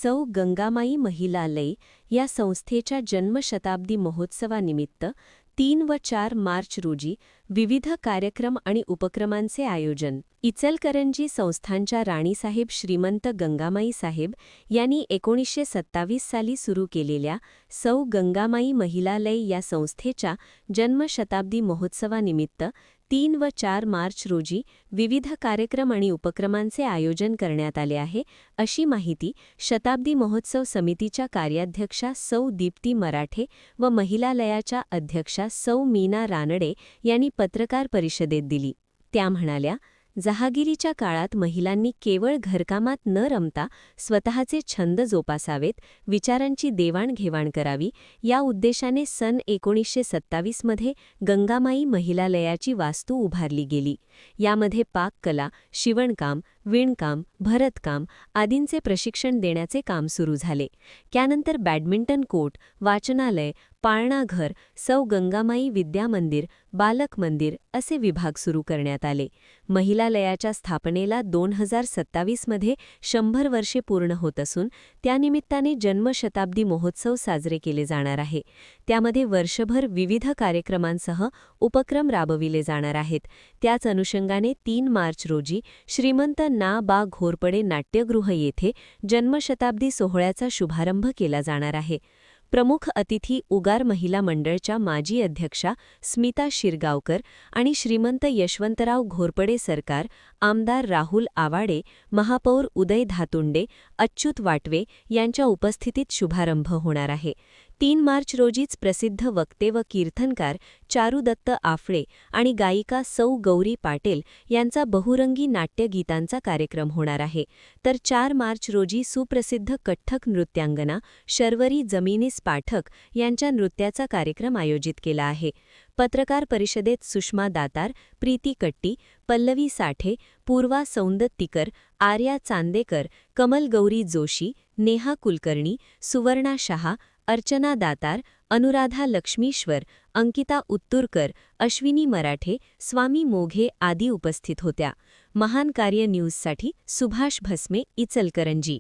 सौ गंगामाई महिलालय या संस्थेच्या जन्मशताब्दी महोत्सवानिमित्त 3 व 4 मार्च रोजी विविध कार्यक्रम आणि उपक्रमांचे आयोजन. इचलकरंजी संस्थानच्या राणीसाहेब श्रीमंत गंगामाई साहेब यांनी 1927 साली सुरू केलेल्या सौ गंगामाई महिलालय या संस्थेच्या जन्मशताब्दी महोत्सवानिमित्त 3 व 4 मार्च रोजी विविध कार्यक्रम आणि उपक्रमांचे आयोजन करण्यात आले आहे, अशी माहिती शताब्दी महोत्सव समितीच्या कार्याध्यक्षा सौ दीप्ती मराठे व महिलालयाच्या अध्यक्षा सौ मीना रानडे यांनी पत्रकार परिषदेत दिली. त्या म्हणाल्या, जहागिरीच्या काळात महिलांनी केवळ घरकामात न रमता स्वतःचे छंद जोपासावेत, विचारांची देवाणघेवाण करावी, या उद्देशाने सन 1927 मध्ये गंगामाई महिलालयाची वास्तू उभारली गेली. यामध्ये पाककला, शिवणकाम, विणकाम, भरतकाम आदींचे प्रशिक्षण देण्याचे काम सुरू झाले. त्यानंतर बॅडमिंटन कोर्ट, वाचनालय, पाळणाघर, सौ गंगामाई विद्यामंदिर, बालक मंदिर असे विभाग सुरू करण्यात आले. महिलालयाच्या स्थापनेला 2027 मध्ये 100 वर्षे पूर्ण होत असून त्यानिमित्ताने जन्मशताब्दी महोत्सव साजरे केले जाणार आहे. त्यामध्ये वर्षभर विविध कार्यक्रमांसह उपक्रम राबविले जाणार आहेत. त्याच अनुषंगाने 3 मार्च रोजी श्रीमंत ना. बा. घोरपडे नाट्यगृह येथे जन्मशताब्दी सोहळ्याचा शुभारंभ केला जाणार आहे. प्रमुख अतिथी उगार महिला मंडळच्या माजी अध्यक्षा स्मिता शिरगावकर आणि श्रीमंत यशवंतराव घोरपडे सरकार, आमदार राहुल आवाडे, महापौर उदय धातुंडे, अच्युत वाटवे यांच्या उपस्थितीत शुभारंभ होणार आहे. 3 मार्च रोजीच प्रसिद्ध वक्ते व कीर्तनकार चारुदत्त आफळे आणि गायिका सौ गौरी पाटील यांचा बहुरंगी नाट्यगीतांचा कार्यक्रम होणार आहे. तर 4 मार्च रोजी सुप्रसिद्ध कथ्थक नृत्यांगना शर्वरी जमिनीस पाठक यांच्या नृत्याचा कार्यक्रम आयोजित केला आहे. पत्रकार परिषदेत सुषमा दातार, प्रीती कट्टी, पल्लवी साठे, पूर्वा सौंदत्तीकर, आर्या चांदेकर, कमल गौरी जोशी, नेहा कुलकर्णी, सुवर्णा शहा, अर्चना दातार, अनुराधा लक्ष्मीश्वर, अंकिता उत्तुरकर, अश्विनी मराठे, स्वामी मोघे आदी उपस्थित होत्या. महान कार्य न्यूजसाठी सुभाष भस्मे, इचलकरंजी.